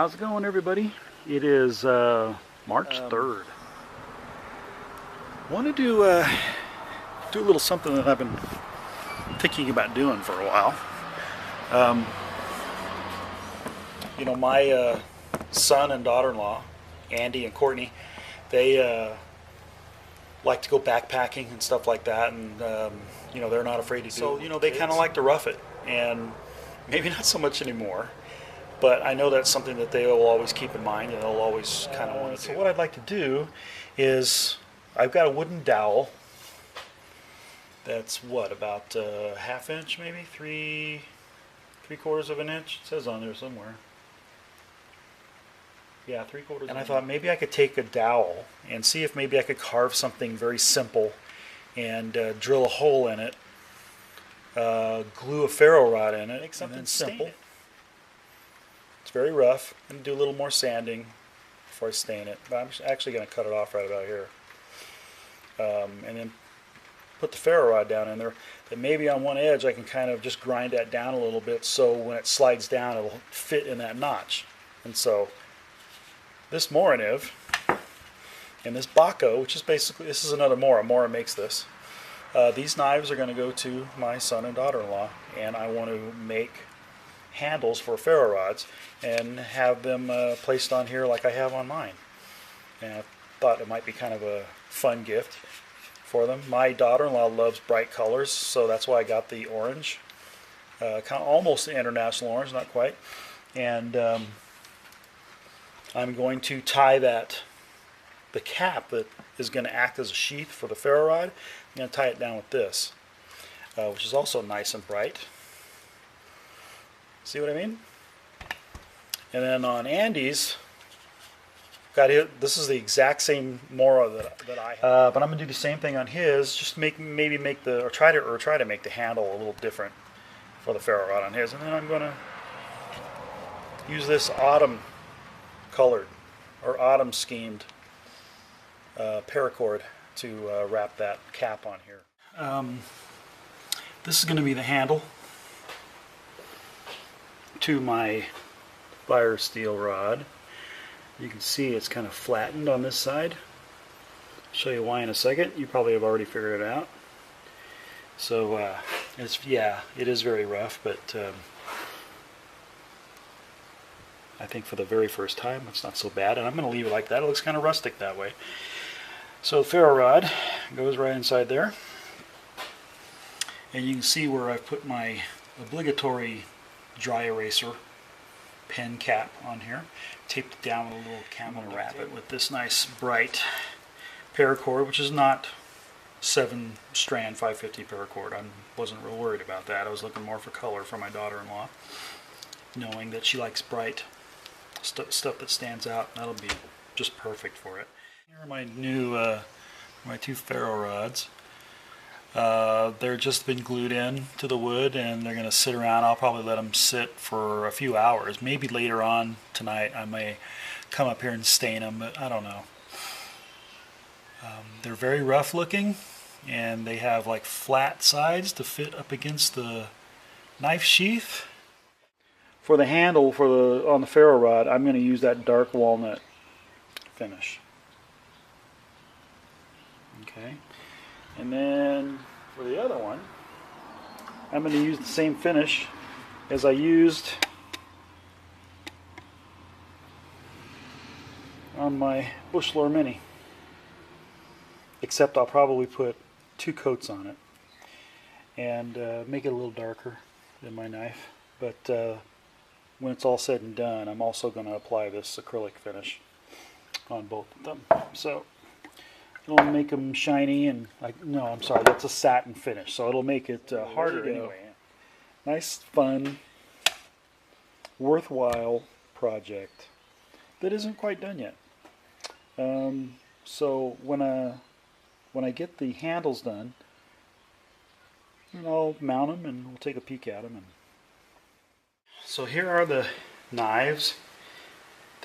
How's it going, everybody? It is March 3rd. Wanted to do a little something that I've been thinking about doing for a while. You know, my son and daughter-in-law, Andy and Cortnie, they like to go backpacking and stuff like that, and you know, they're not afraid to do it. So, you know, they kind of like to rough it, and maybe not so much anymore. But I know that's something that they will always keep in mind, and they'll always kind of want to do. So what I'd like to do is, I've got a wooden dowel that's what, about a ½ inch, maybe three-quarters of an inch. It says on there somewhere. Yeah, 3/4. And I thought maybe I could take a dowel and see if maybe I could carve something very simple and drill a hole in it, glue a ferro rod in it, make something simple. It's very rough. I'm going to do a little more sanding before I stain it. But I'm actually going to cut it off right about here. And then put the ferro rod down in there. Then maybe on one edge I can kind of just grind that down a little bit so when it slides down it'll fit in that notch. And so this Mora and this Baco, which is basically, this is another Mora. Mora makes this. These knives are going to go to my son and daughter-in-law, and I want to make handles for ferro rods and have them placed on here like I have on mine. And I thought it might be kind of a fun gift for them. My daughter-in-law loves bright colors, so that's why I got the orange, kind of almost the international orange, not quite. And I'm going to tie the cap that is going to act as a sheath for the ferro rod. I'm going to tie it down with this, which is also nice and bright. See what I mean? And then on Andy's, this is the exact same Mora that I have. But I'm gonna do the same thing on his. Just try to make the handle a little different for the ferro rod on his. And then I'm gonna use this autumn colored or autumn schemed paracord to wrap that cap on here. This is gonna be the handle to my fire steel rod. You can see it's kind of flattened on this side. I'll show you why in a second. You probably have already figured it out. So it is very rough, but I think for the very first time it's not so bad, and I'm going to leave it like that. It looks kind of rustic that way. So the ferro rod goes right inside there, and you can see where I've put my obligatory dry eraser pen cap on here. Taped it down with a little camel. I'm going to wrap it with this nice bright paracord, which is not 7-strand 550 paracord. I wasn't real worried about that. I was looking more for color for my daughter-in-law, knowing that she likes bright stuff that stands out. That'll be just perfect for it. Here are my new my two ferro rods. They're just been glued in to the wood, and they're going to sit around. I'll probably let them sit for a few hours. Maybe later on tonight I may come up here and stain them, but I don't know. They're very rough looking, and they have like flat sides to fit up against the knife sheath. For the handle on the ferro rod, I'm going to use that dark walnut finish. Okay. And then for the other one, I'm going to use the same finish as I used on my Bushcraft Mini. Except I'll probably put 2 coats on it and make it a little darker than my knife. But when it's all said and done, I'm also going to apply this acrylic finish on both of them. So it'll make them shiny, and no, I'm sorry, that's a satin finish, so it'll make it harder anyway. Nice, fun, worthwhile project that isn't quite done yet. So when I get the handles done, I'll mount them and we'll take a peek at them. So here are the knives.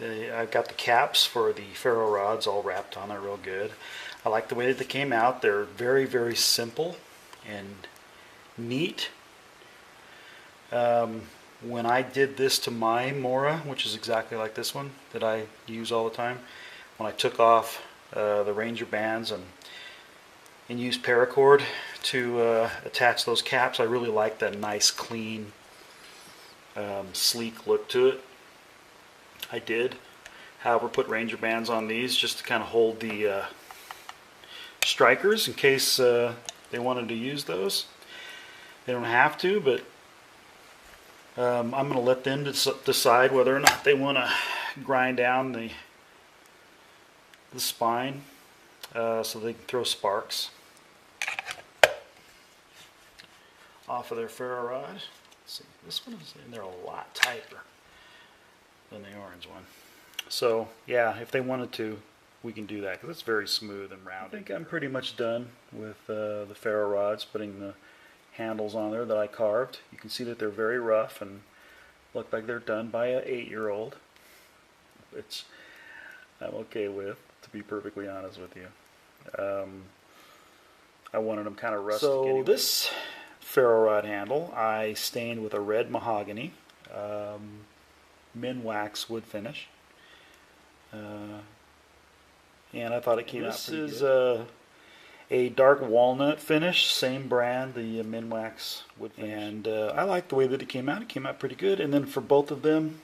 I've got the caps for the ferro rods all wrapped on there real good. I like the way that they came out. They're very, very simple and neat. when I did this to my Mora, which is exactly like this one that I use all the time, when I took off the Ranger bands and used paracord to attach those caps, I really like that nice, clean, sleek look to it. I did, however, put Ranger bands on these just to kind of hold the strikers in case they wanted to use those. They don't have to, but I'm going to let them decide whether or not they want to grind down the spine so they can throw sparks off of their ferro rod. Let's see, this one is in there a lot tighter than the orange one. So yeah, if they wanted to, we can do that because it's very smooth and round. I think I'm pretty much done with the ferro rods, putting the handles on there that I carved. You can see that they're very rough and look like they're done by an 8-year-old, which I'm okay with, to be perfectly honest with you. I wanted them kind of rustic. So this ferro rod handle I stained with a red mahogany Minwax wood finish, and I thought it came out pretty good. This is a dark walnut finish, same brand, the Minwax wood finish. And I like the way that it came out. It came out pretty good. And then for both of them,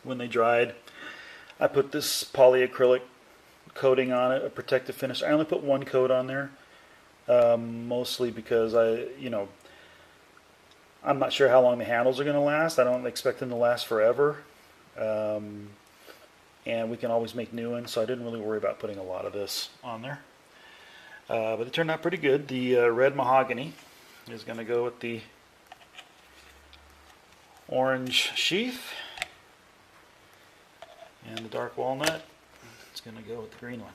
when they dried, I put this polyacrylic coating on it, a protective finish. I only put one coat on there, mostly because I'm not sure how long the handles are going to last. I don't expect them to last forever. And we can always make new ones, so I didn't really worry about putting a lot of this on there. But it turned out pretty good. The red mahogany is going to go with the orange sheath, and the dark walnut is going to go with the green one.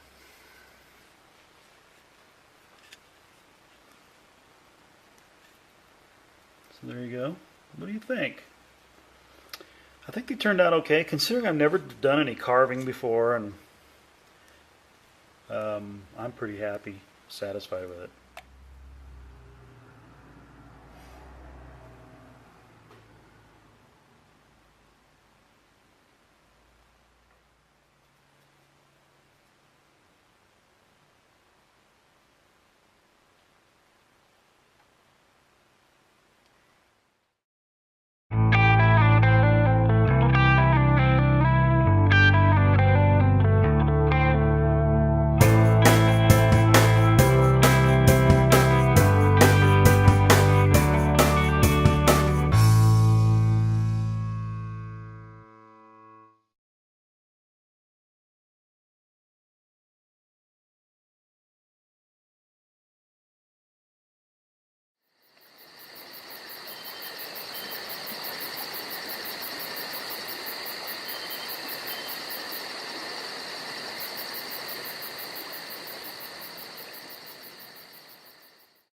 So there you go. What do you think? I think they turned out okay, considering I've never done any carving before, and I'm pretty happy, satisfied with it.